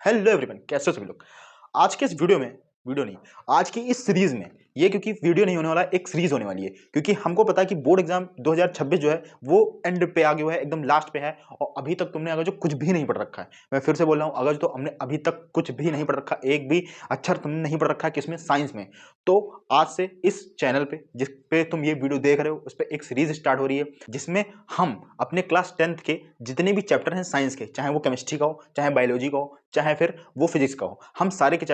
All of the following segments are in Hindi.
हेलो एवरीवन, कैसे हो सभी लोग। आज के इस वीडियो नहीं, आज की इस सीरीज में ये क्योंकि वीडियो नहीं होने वाला, एक सीरीज होने वाली है क्योंकि हमको पता है कि बोर्ड एग्जाम 2026 जो है वो एंड पे आ गया हुआ है, एकदम लास्ट पे है। और अभी तक तुमने अगर जो कुछ भी नहीं पढ़ रखा है, मैं फिर से बोल रहा हूँ, अगर जो हमने अभी तक कुछ भी नहीं पढ़ रखा, एक भी अक्षर तुमने नहीं पढ़ रखा है किसमें, साइंस में, तो आज से इस चैनल पे जिस पे तुम ये वीडियो देख रहे हो उस पर एक सीरीज स्टार्ट हो रही है जिसमें हम अपने क्लास 10th के जितने भी चैप्टर हैं साइंस के, चाहे वो केमिस्ट्री का हो, चाहे बायोलॉजी का हो, चाहे फिर वो फिजिक्स का हो, हम सारे के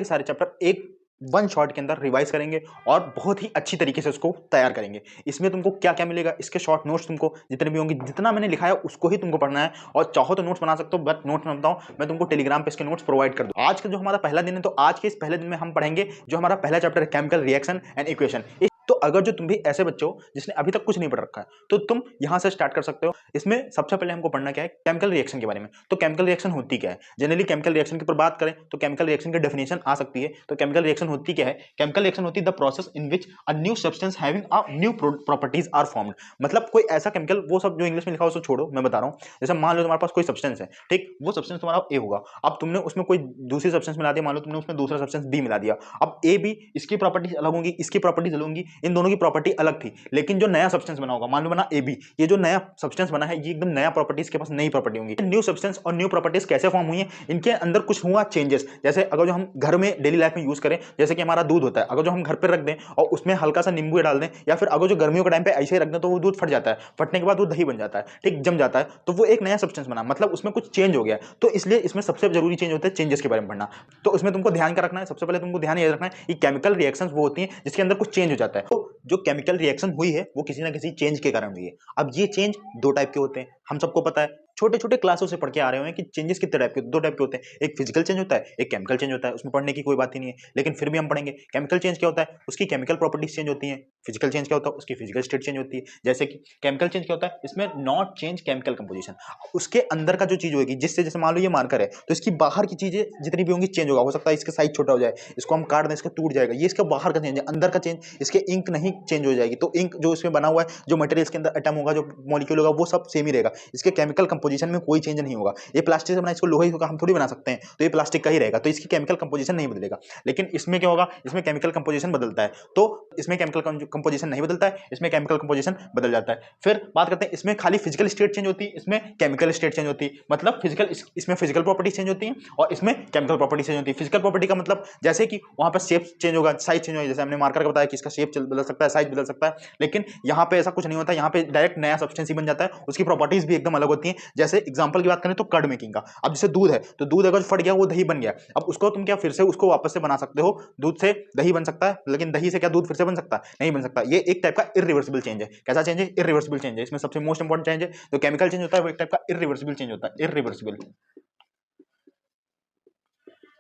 सारे चैप्टर एक वन शॉट के अंदर रिवाइज करेंगे और बहुत ही अच्छी तरीके से उसको तैयार करेंगे। इसमें तुमको क्या क्या मिलेगा, इसके शॉर्ट नोट्स तुमको जितने भी होंगे, जितना मैंने लिखा है उसको ही तुमको पढ़ना है। और चाहो तो नोट्स बना सकते हो, बट नोट्स मैं बताऊं, मैं तुमको टेलीग्राम पे इसके नोट्स प्रोवाइड कर दूं। आज का जो हमारा पहला दिन है, तो आज के इस पहले दिन में हम पढ़ेंगे जो हमारा पहला चैप्टर है, केमिकल रिएक्शन एंड इक्वेशन। तो अगर जो तुम भी ऐसे बच्चे हो जिसने अभी तक कुछ नहीं पढ़ रखा है, तो तुम यहां से स्टार्ट कर सकते हो। इसमें सबसे पहले हमको पढ़ना क्या है, केमिकल रिएक्शन के बारे में। तो केमिकल रिएक्शन होती क्या है, जनरली केमिकल रिएक्शन की पर बात करें तो केमिकल रिएक्शन की डेफिनेशन आ सकती है। तो केमिकल रिएक्शन होती क्या है, केमिकल रिएक्शन होती है the process in which a new substance having a new properties are formed. मतलब कोई ऐसा केमिकल, वो सब जो इंग्लिश में लिखा हो उसको छोड़ो, मैं बता रहा हूँ। जैसे मान लो तुम्हारे पास कोई सब्सटेंस है, ठीक, वो सब्सटेंस तुम्हारा ए होगा, अब तुमने उसमें कोई दूसरी सब्सटेंस मिला दिया, मान लो तुमने उसमें दूसरा सब्सटेंस बी मिला दिया। अब ए बी, इसकी प्रॉपर्टीज अलग होंगी, इसकी प्रॉपर्टीज अलग होंगी, इन दोनों की प्रॉपर्टी अलग थी, लेकिन जो नया सब्सटेंस बना होगा, मान लो बना ए बी, ये जो नया सब्सटेंस बना है ये एकदम नया प्रॉपर्टीज के पास नई प्रॉपर्टी होंगी। न्यू सब्सटेंस और न्यू प्रॉपर्टीज कैसे फॉर्म हुई है, इनके अंदर कुछ हुआ चेंजेस। जैसे अगर जो हम घर में डेली लाइफ में यूज करें, जैसे कि हमारा दूध होता है, अगर जो हम घर पर रख दें और उसमें हल्का सा नींबू डाल दें, या फिर अगर जो गर्मियों के टाइम पे ऐसे ही रख दें, तो वो दूध फट जाता है, फटने के बाद वो दही बन जाता है, ठीक, जम जाता है, तो वो एक नया सब्सटेंस बना, मतलब उसमें कुछ चेंज हो गया। तो इसलिए इसमें सबसे जरूरी चेंज होता है चेंजेस के बारे में पढ़ना। तो इसमें तुमको ध्यान क्या रखना है, सबसे पहले तुमको ध्यान ये रखना है कि केमिकल रिएक्शंस वो होती हैं जिसके अंदर कुछ चेंज हो जाता है। तो जो केमिकल रिएक्शन हुई है वो किसी ना किसी चेंज के कारण हुई है। अब ये चेंज दो टाइप के होते हैं, हम सबको पता है, छोटे छोटे क्लासों से पढ़ के आ रहे हैं कि चेंजेस कितने टाइप के, दो टाइप के होते हैं, एक फिजिकल चेंज होता है, एक केमिकल चेंज होता है। उसमें पढ़ने की कोई बात ही नहीं है, लेकिन फिर भी हम पढ़ेंगे। केमिकल चेंज क्या होता है, उसकी केमिकल प्रॉपर्टीज चेंज होती हैं। फिजिकल चेंज क्या होता है, उसकी फिजिकल स्टेट चेंज होती है। जैसे कि केमिकल चेंज क्या होता है, इसमें नॉट चेंज केमिकल कंपोजिशन, उसके अंदर का जो चीज होगी, जिससे जैसे मान लो ये मार्कर है, तो इसकी बाहर की चीजें जितनी भी होंगी चेंज होगा। हो सकता है इसका साइज छोटा हो जाए, इसको हम काट दें, इसका टूट जाएगा, ये इसका बाहर का चेंज है। अंदर का चेंज, इसके इंक नहीं चेंज हो जाएगी, तो इंक जो इसमें बना हुआ है, जो मटेरियल के अंदर एटम होगा, जो मॉलिक्यूल होगा, वो सब सेम ही रहेगा। इसके केमिकल कंपोजिशन में कोई चेंज नहीं होगा। ये प्लास्टिक से बना, इसको लोहे का हम थोड़ी बना सकते हैं, तो ये प्लास्टिक का ही रहेगा, तो इसकी केमिकल कंपोजिशन नहीं बदलेगा। लेकिन इसमें क्या होगा, इसमें केमिकल कंपोजिशन बदलता है। तो इसमें केमिकल कंपोजिशन नहीं बदलता है, इसमें केमिकल कंपोजिशन बदल जाता है। फिर बात करते हैं, इसमें खाली फिजिकल स्टेट चेंज होती है, इसमें केमिकल स्टेट चेंज होती है। मतलब फिजिकल, इसमें फिजिकल प्रॉपर्टी चेंज होती है और इसमें केमिकल प्रॉपर्टी चेंज होती है। फिजिकल प्रॉपर्टी का मतलब जैसे कि वहां पर शेप चेंज होगा, साइज चेंज होगा, जैसे हमने मार्कर का बताया कि इसका शेप बदल सकता है, साइज बदल सकता है, लेकिन यहाँ पे ऐसा कुछ नहीं होता। यहाँ पे डायरेक्ट नया सब्सटेंस ही बन जाता है, उसकी प्रॉपर्टीज भी एकदम अलग होती हैं। जैसे एग्जांपल की बात करें तो कर्ड मेकिंग का, अब जैसे दूध है, तो दूध अगर फट गया वो दही बन गया, अब उसको तुम क्या फिर से उसको वापस से बना सकते हो, दूध से दही बन सकता है, लेकिन दही से क्या दूध फिर से बन सकता है, नहीं बन सकता। ये एक टाइप का इरिवर्सिबल चेंज है। कैसा चेंज है, इरिवर्सिबल चेंज है। इसमें सबसे मोस्ट इंपॉर्टेंट चेंज है जो केमिकल चेंज होता है, वो एक टाइप का इरिवर्सिबल चेंज होता है, इरिवर्सिबल।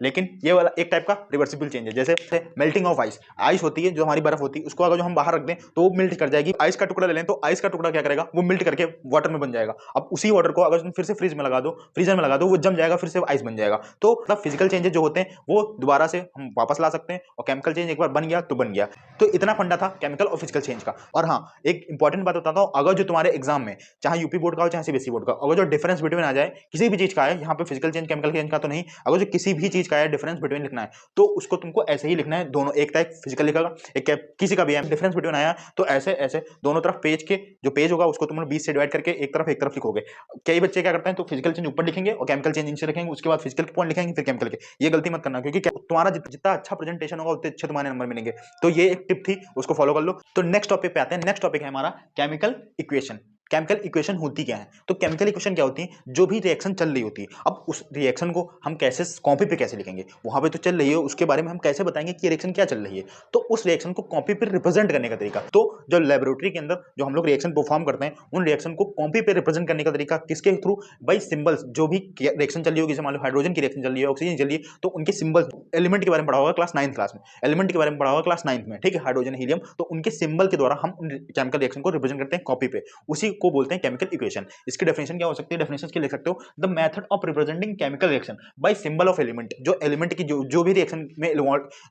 लेकिन ये वाला एक टाइप का रिवर्सिबल चेंज है। जैसे मेल्टिंग ऑफ आइस, आइस होती है जो हमारी बर्फ होती है, उसको अगर जो हम बाहर रख दें तो वो मेल्ट कर जाएगी। आइस का टुकड़ा ले लें तो आइस का टुकड़ा क्या करेगा, वो मेल्ट करके वाटर में बन जाएगा। अब उसी वाटर को अगर तुम फिर से फ्रिज में लगा दो, फ्रीजर में लगा दो, वो जम जाएगा, फिर से आइस बन जाएगा। तो मतलब फिजिकल चेंजेस जो होते हैं वो दोबारा से हम वापस ला सकते हैं, और केमिकल चेंज एक बार बन गया तो बन गया। तो इतना फंडा था केमिकल और फिजिकल चेंज का। और हाँ, एक इंपॉर्टेंट बात बताता हूँ, अगर जो तुम्हारे एग्जाम में चाहे यूपी बोर्ड का हो चाहे सीबीएसई बोर्ड का, अगर जो डिफरेंस बिटवीन आ जाए किसी भी चीज का है, यहाँ पे फिजिकल चेंज केमिकल चेंज का तो नहीं, अगर जो किसी भी चीज का है डिफरेंस बिटवीन लिखना है, तो उसको तुमको ऐसे ही लिखना है। दोनों एक टाइप फिजिकल लिखेगा, एक किसी का भी है डिफरेंस बिटवीन आया, तो ऐसे ऐसे दोनों तरफ पेज के जो पेज होगा उसको तुम 20 से डिवाइड करके एक तरफ लिखोगे। कई बच्चे क्या करते हैं, तो फिजिकल चेंज ऊपर लिखेंगे और केमिकल चेंज नीचे लिखेंगे, उसके बाद फिजिकल पॉइंट लिखेंगे, फिर केमिकल के। ये गलती मत करना, क्योंकि तुम्हारा जितना अच्छा प्रेजेंटेशन होगा उतने अच्छे तुम्हारे नंबर मिलेंगे। तो ये एक टिप थी, उसको फॉलो कर लो। तो नेक्स्ट टॉपिक पे आते हैं। नेक्स्ट टॉपिक है हमारा केमिकल इक्वेशन। केमिकल इक्वेशन होती क्या है, तो केमिकल इक्वेशन क्या होती है, जो भी रिएक्शन चल रही होती है, अब उस रिएक्शन को हम कैसे कॉपी पे कैसे लिखेंगे, वहां पे तो चल रही है, उसके बारे में हम कैसे बताएंगे कि रिएक्शन क्या चल रही है। तो उस रिएक्शन को कॉपी पे रिप्रेजेंट करने का तरीका, तो जो लेबोरेटरी के अंदर जो हम लोग रिएक्शन परफॉर्म करते हैं, उन रिएक्शन को कॉपी पे रिप्रेजेंट करने का तरीका किसके थ्रू, बाई सिंबल्स। जो भी रिएक्शन चल रही होगी, जैसे मान लो हाइड्रोजन की रिएक्शन चल रही है, ऑक्सीजन चल रही है, तो उनके सिंबल्स, एलिमेंट के बारे में पढ़ा होगा क्लास 9th क्लास में, एलिमेंट के बारे में पढ़ा होगा क्लास 9th में, ठीक है, हाइड्रोजन हीलियम, तो उनके सिंबल के द्वारा हम केमिकल रिएक्शन को रिप्रेजेंट करते हैं कॉपी पे। उसी को बोलते हैं केमिकल इक्वेशन। इसकी डेफिनेशन क्या हो सकती है? डेफिनेशन की लिख सकते हो, the method of representing chemical reaction by symbol of element. जो एलिमेंट की जो भी रिएक्शन में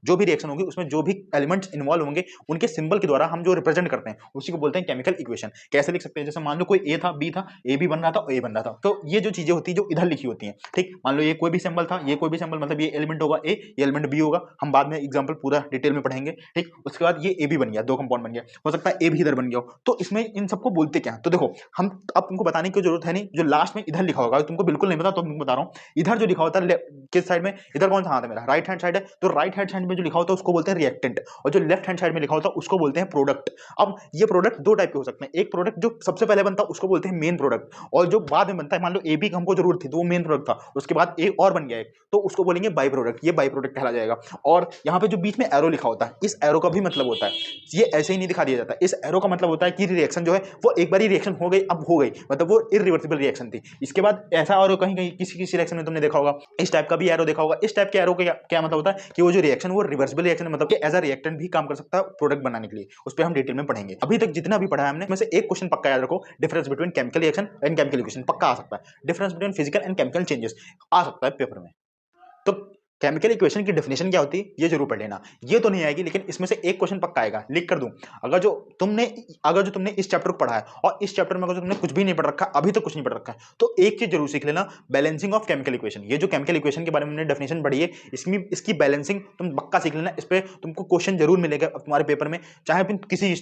जो भी रिएक्शन होगी उसमें जो भी एलिमेंट्स इन्वॉल्व होंगे उनके सिंबल के द्वारा हम जो रिप्रेजेंट करते हैं उसी को बोलते हैं केमिकल इक्वेशन। कैसे लिख सकते हैं? जैसे मान लो कोई ए था, बी था, ए भी बन रहा था, ए बन रहा था, तो ये जो चीजें होती है जो इधर लिखी होती हैं, ठीक, मान लो ये कोई भी सिंबल था, ये कोई भी सिंबल, मतलब ये एलिमेंट होगा ए, ये एलिमेंट बी होगा, हम बाद में एग्जांपल पूरा डिटेल में पढ़ेंगे, ठीक। उसके बाद ये ए भी बन गया, दो कंपाउंड बन गया, हो सकता है ए भी इधर बन गया हो, तो इसमें इन सबको बोलते क्या है? तो देखो हम अब तुमको बताने की जरूरत है नहीं, जो लास्ट में इधर लिखा होगा तुमको बिल्कुल नहीं पता तो तुमको बता रहा हूं, इधर जो लिखा होता है किस साइड में, इधर कौन सा हाथ है मेरा, राइट हैंड साइड है, तो राइट हैंड साइड में जो लिखा होता है उसको बोलते हैं रिएक्टेंट, और जो लेफ्ट हैंड साइड में लिखा होता है उसको बोलते हैं प्रोडक्ट। अब ये प्रोडक्ट दो टाइप के हो सकते हैं, एक प्रोडक्ट जो सबसे पहले बनता है उसको बोलते हैं मेन प्रोडक्ट, और जो बाद में बनता है, मान लो ए बी हमको जरूरत थी तो वो मेन प्रोडक्ट था, उसके बाद ए और बन गया एक, तो उसको बोलेंगे बाई प्रोडक्ट, ये बाई प्रोडक्ट कहला जाएगा। और यहाँ पे जो बीच में एरो लिखा होता है, इस एरो का भी मतलब होता है, ये ऐसे ही नहीं दिखा दिया जाता, इस एरो का मतलब होता है कि रिएक्शन जो है वो एक बार ही रिएक्शन हो गई, अब हो गई, मतलब वो इरिवर्सिबल रिएक्शन थी। इसके बाद ऐसा और कहीं कहीं किसी किसी रिएक्शन में तुमने देखा होगा इस टाइप का भी एरो देखा होगा। इस टाइप के एरो का क्या मतलब होता है कि वो जो रिएक्शन वो रिवर्सिबल रिएक्शन, मतलब कि एज अ रिएक्टेंट भी काम कर सकता है प्रोडक्ट बनाने के लिए, उस पर हम डिटेल में पढ़ेंगे। अभी तक जितना भी पढ़ा है हमने में से एक क्वेश्चन पक्का याद रखो, difference between chemical reaction and chemical equation पक्का आ सकता है, difference between physical and chemical changes आ सकता है पेपर में। तो केमिकल इक्वेशन की डेफिनेशन क्या होती है ये जरूर पढ़ लेना, ये तो नहीं आएगी लेकिन इसमें से एक क्वेश्चन पक्का आएगा, लिख कर दूं। अगर जो तुमने इस चैप्टर को पढ़ा है और इस चैप्टर में अगर तुमने कुछ भी नहीं पढ़ रखा, अभी तक कुछ नहीं पढ़ रखा है, तो एक चीज जरूर सीख लेना, बैलेंसिंग ऑफ केमिकल इक्वेशन। ये जो केमिकल इक्वेशन के बारे में हमने डेफिनेशन पढ़ी है, इसकी बैलेंसिंग तुम पक्का सीख लेना, इस पर तुमको क्वेश्चन जरूर मिलेगा तुम्हारे पेपर में, चाहे फिर किसी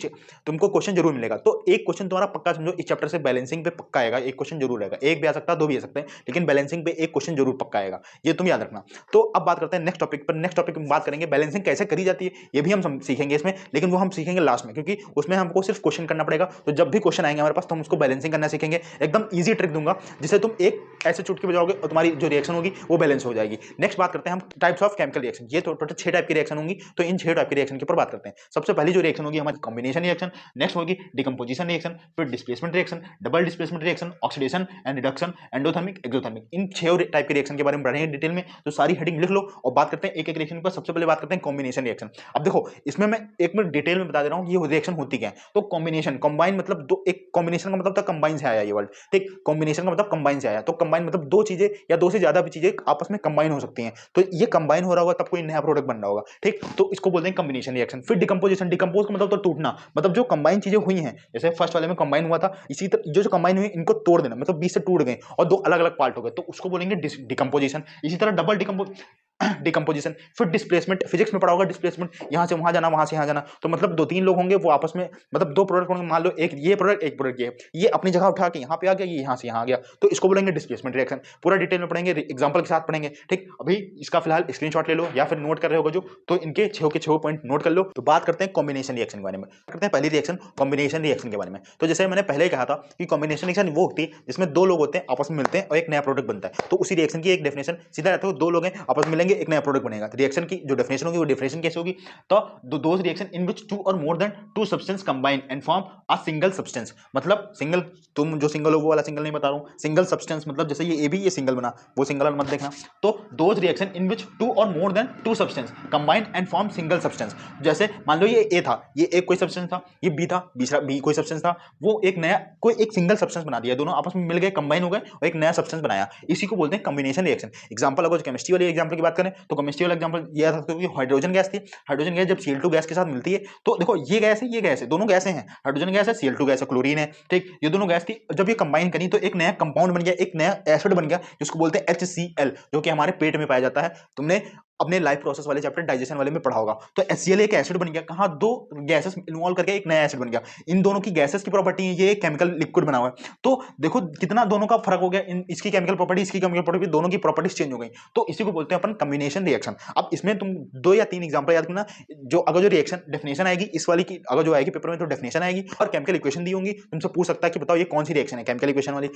तुमको क्वेश्चन जरूर मिलेगा। तो एक क्वेश्चन तुम्हारा पक्का समझो इस चैप्टर से बैलेंसिंग पे पक्का आएगा, एक क्वेश्चन जरूर आएगा, एक भी आ सकता है, दो भी आ सकते हैं, लेकिन बैलेंसिंग पे एक क्वेश्चन जरूर पक्का आएगा, ये तुम याद रखना। तो अब बात करते हैं नेक्स्ट टॉपिक पर। नेक्स्ट टॉपिक में बात करेंगे बैलेंसिंग कैसे करी जाती है, ये भी हम सीखेंगे इसमें, लेकिन वो हम सीखेंगे लास्ट में, क्योंकि उसमें हमको सिर्फ क्वेश्चन करना पड़ेगा। तो जब भी क्वेश्चन आएंगे हमारे पास तो हम उसको बैलेंसिंग करना सीखेंगे, एकदम इजी ट्रिक दूंगा जिसे तुम एक ऐसे चुटकी बजाओगे और तुम्हारी जो रिएक्शन होगी वो बैलेंस हो जाएगी। नेक्स्ट बात करते हैं हम टाइप्स ऑफ केमिकल रिएक्शन। ये तो टोटल 6 टाइप की रिएक्शन होंगी, तो इन 6 टाइप की रिएक्शन के ऊपर बात करते हैं। सबसे पहली जो रिएक्शन होगी हमारी कॉम्बिनेशन रिएक्शन, नेक्स्ट होगी डिकम्पोजिशन रिएक्शन, फिर displacement reaction, double displacement reaction, oxidation and reduction, endothermic, exothermic. In 6 type के रिएक्शन के बारे में पढ़ेंगे डिटेल में, तो सारी हेडिंग लिख लो और बात करते हैं एक एक रिएक्शन पर। सबसे पहले बात करते हैं कॉम्बिनेशन रिएक्शन। अब देखो इसमें मैं एक मिनट डिटेल में बता दे रहा हूं ये रिएक्शन होती क्या है। तो कॉम्बिनेशन, कंबाइन मतलब दो, एक कॉम्बिनेशन का मतलब था कंबाइन से आया ये वर्ड, ठीक, कॉम्बिनेशन का मतलब कंबाइन से आया। तो कंबाइन मतलब दो चीजें या दो से ज्यादा भी चीजें आपस में कंबाइन हो सकती हैं, तो ये कंबाइन हो रहा होगा तब कोई नया प्रोडक्ट बन रहा होगा, ठीक, तो इसको बोलते हैं कॉम्बिनेशन रिएक्शन। फिर डिकम्पोजिशन, डिकम्पोज का मतलब तो टूटना, मतलब जो कंबाइन चीजें हुई हैं, जैसे फर्स्ट वाले में कंबाइन हुआ था, इसी तरह जो कंबाइन हुई इनको तोड़ देना, मतलब बीच से टूट गए और दो अलग अलग पार्ट हो गए, तो उसको बोलेंगे डिकम्पोजिशन। इसी तरह डबल डिकम्पोजिशन। फिर डिस्प्लेसमेंट, फिजिक्स में पढ़ा होगा डिस्प्लेसमेंट, यहां से वहां जाना, वहां से यहां जाना, तो मतलब दो तीन लोग होंगे वो आपस में, मतलब दो प्रोडक्ट होंगे, मान लो एक ये प्रोडक्ट एक प्रोडक्ट, ये अपनी जगह उठा के यहाँ पे आ गया, ये यहाँ से यहाँ आ गया, तो इसको बोलेंगे डिस्प्लेसमेंट रिएक्शन। पूरा डिटेल में पढ़ेंगे, एग्जांपल के साथ पढ़ेंगे, ठीक। अभी इसका फिलहाल स्क्रीनशॉट ले लो या फिर नोट कर रहे होगा जो, तो इनके 6 के 6 पॉइंट नोट कर लो। तो बात करते हैं कॉम्बिनेशन रिएक्शन के बारे में, करते हैं पहली रिएक्शन कॉम्बिनेशन रिएक्शन के बारे में। तो जैसे मैंने पहले कहा था कि कॉम्बिनेशन रिएक्शन वो होती है जिसमें दो लोग होते हैं आपस में मिलते हैं और एक नया प्रोडक्ट बनता है, तो उसी रिएक्शन की एक डेफिनेशन सीधा रहता है, दो लोग हैं आपस में मिलेंगे एक नया प्रोडक्ट बनेगा। रिएक्शन की जो डेफिनेशन होगी वो डेफिनेशन कैसे होगी, तो those reaction in which two और more than two substance combine and form a single substance. मतलब सिंगल, तुम जो सिंगल हो वो वाला सिंगल नहीं बता रहा हूं, सिंगल सब्सटेंस मतलब जैसे ये ए भी ये सिंगल बना, वो सिंगल मत देखना। तो those reaction in which two और more than two substance combine and form single substance. जैसे मान लो ये ए था, ये एक कोई सब्सटेंस था, ये बी था, दूसरा बी कोई सब्सटेंस था, वो एक नया कोई एक सिंगल सब्सटेंस बना दिया, दोनों आपस में मिल गए, कंबाइन हो गए और एक नया सब्सटेंस बनाया, इसी को बोलते हैं कॉम्बिनेशन रिएक्शन। एग्जांपल अगर केमिस्ट्री वाले एग्जांपल की बात करें तो केमिस्ट्री वाला एग्जांपल ये था कि हाइड्रोजन गैस थी, हाइड्रोजन गैस जब Cl2 गैस के साथ मिलती है, तो देखो ये गैस है, ये गैस है, दोनों गैसें हैं, हाइड्रोजन गैस है, Cl2 गैस है, क्लोरीन है, ठीक, ये दोनों गैस थी, जब ये कंबाइन करी तो एक नया कंपाउंड बन गया, एक नया एसिड बन गया जिसको बोलते हैं HCl, जो कि हमारे पेट में पाया जाता है। तुमने अपने लाइफ प्रोसेस वाले चैप्टर डाइजेशन वाले में पढ़ा होगा। तो HCl एक एसिड बन गया, कहां दो गैसेस इन्वॉल्व करके एक नया एसिड बन गया, इन दोनों की गैसेस की प्रॉपर्टी है, ये केमिकल लिक्विड बना हुआ है, तो देखो कितना दोनों का फर्क हो गया, इसकी केमिकल प्रॉपर्टी इसकी केमिकल प्रॉपर्टी, दोनों की प्रॉपर्टीज चेंज हो गई, तो इसी को बोलते हैं अपन कॉम्बिनेशन रिएक्शन। अब इसमें तुम 2 या 3 एग्जांपल याद करना, जो अगर जो रिएक्शन डेफिनेशन आएगी इस वाली की, अगर जो आएगी पेपर में तो डेफिनेशन आएगी और केमिकल इक्वेशन दी होंगी, तुमसे पूछ सकता है कि बताओ ये कौन सी रिएक्शन है, केमिकल इक्वेशन वाली,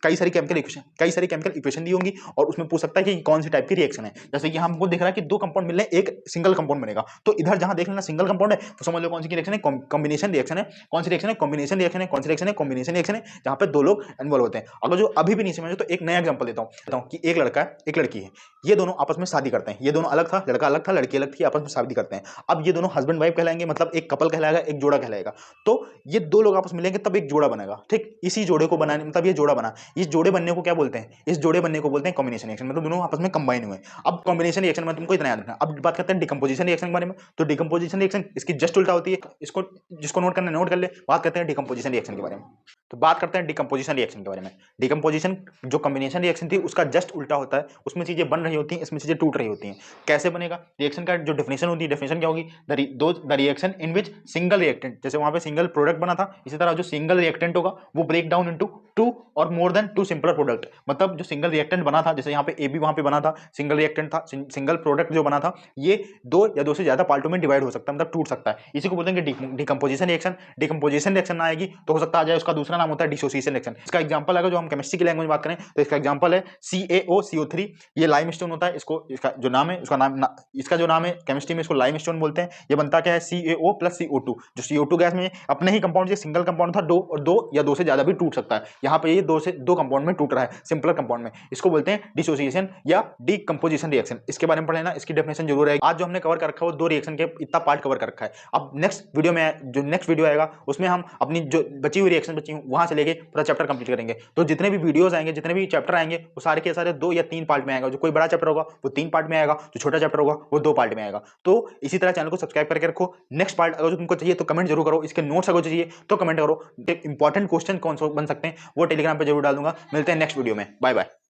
कई सारी केमिकल इक्वेशन दी होंगी और उसमें पूछ सकता है कि कौन सी टाइप की रिएक्शन है। जैसे कि हम हमको दिख रहा है कि दो कंपाउंड मिल रहे हैं, एक सिंगल कंपाउंड बनेगा। तो इधर जहां देख लेना सिंगल कंपाउंड है तो समझ लो कौन सी रिएक्शन है, कॉम्बिनेशन रिएक्शन है। कौन सी रिएक्शन है, कॉम्बिनेशन रिएक्शन है। कौन सी रिएक्शन है, कॉम्बिनेशन रिएक्शन है, जहां पे दो लोग इन्वॉल्व होते हैं। अगर जो अभी भी नहीं समझे तो एक नया एग्जांपल देता हूं कि एक लड़का है, एक लड़की है, ये दोनों आपस में शादी करते हैं। ये दोनों अलग था, लड़का अलग था, लड़की अलग थी, आपस में शादी करते हैं। अब ये दोनों हस्बैंड वाइफ कहलाएंगे, मतलब एक कपल कहलाएगा, एक जोड़ा कहलाएगा। तो ये दो लोग आपस में मिलेंगे तब एक जोड़ा बनेगा, ठीक। इसी जोड़े को बनाने, मतलब ये जोड़ा बना, इस जोड़े बनने को क्या बोलते हैं, इस जोड़े बनने को बोलते हैं कॉम्बिनेशन रिएक्शन, मतलब दोनों आपस में कंबाइन हुए। अब कॉम्बिनेशन रिएक्शन में तुमको इतना याद रखना। अब बात करते हैं डिकम्पोजिशन रिएक्शन के बारे में। तो डिकम्पोजिशन रिएक्शन इसकी जस्ट उल्टा होती है, इसको जिसको नोट करना नोट कर ले। बात करते हैं डिकम्पोजिशन रिएक्शन के बारे में। तो बात करते हैं डिकम्पोजिशन रिएक्शन के बारे में। डिकम्पोजिशन जो कॉम्बिनेशन रिएक्शन थी उसका जस्ट उल्टा होता है, उसमें चीजें बन रही होती हैं, इसमें चीजें टूट रही होती हैं। कैसे बनेगा रिएक्शन का जो डेफिनेशन होती है, डेफिनेशन क्या होगी, the reaction in which single reactant, जैसे वहां पे सिंगल प्रोडक्ट बना था, इसी तरह जो सिंगल रिएक्टेंट होगा वो ब्रेक डाउन इनटू टू और more than two simpler product. मतलब जो सिंगल रिएक्टेंट बना था, जैसे यहाँ पे ए बी वहां पे बना था, सिंगल रिएक्टेंट था, सिंगल प्रोडक्ट जो बना था, ये दो या दो से ज्यादा पार्टों में डिवाइड हो सकता है, मतलब टूट सकता है। इसी को बोलते हैं डिकम्पोजिशन रिएक्शन। डिकम्पोजिशन रिएक्शन ना आएगी तो हो सकता है आ जाए उसका दूसरा नाम होता है डिसोसिएशन रिएक्शन। इसका एग्जांपल अगर जो हम केमिस्ट्री की लैंग्वेज में बात करें तो इसका एग्जांपल है CaOCO3। ये लाइमस्टोन होता है, इसको इसका जो नाम है, इसका जो नाम है केमिस्ट्री में इसको लाइमस्टोन बोलते हैं। ये बनता क्या है, CaO + CO2। जो CO2 गैस में अपने ही कंपाउंड, ये सिंगल कंपाउंड था, दो या दो से ज्यादा भी टूट सकता है। यहाँ पे ये दो कंपाउंड में टूट रहा है, सिंपलर कंपाउंड में। इसको बोलते हैं डिसोसिएशन या डिकम्पोजिशन रिएक्शन। इसके बारे में पढ़ लेना, इसकी डेफिनेशन जरूर है। आज जो हमने कवर कर रखा है वो दो रिएक्शन के इतना पार्ट कवर कर रखा है। अब नेक्स्ट वीडियो में, जो नेक्स्ट वीडियो आएगा उसमें हम अपनी जो बची हुई रिएक्शन बची वहां से लेके पूरा चैप्टर कंप्लीट करेंगे। तो जितने भी वीडियोस आएंगे, जितने भी चैप्टर आएंगे, वो सारे के सारे 2 या 3 पार्ट में आएगा। जो कोई बड़ा चैप्टर होगा वो 3 पार्ट में आएगा, जो छोटा चैप्टर होगा वो 2 पार्ट में आएगा। तो इसी तरह चैनल को सब्सक्राइब करके रखो। नेक्स्ट पार्ट अगर जो तुमको चाहिए तो कमेंट जरूर करो, इसके नोट्स अगर चाहिए तो कमेंट करो। इंपॉर्टेंट क्वेश्चन कौन सा बन सकते हैं वो टेलीग्राम पे जरूर डाल दूंगा। मिलते हैं नेक्स्ट वीडियो में, बाय बाय।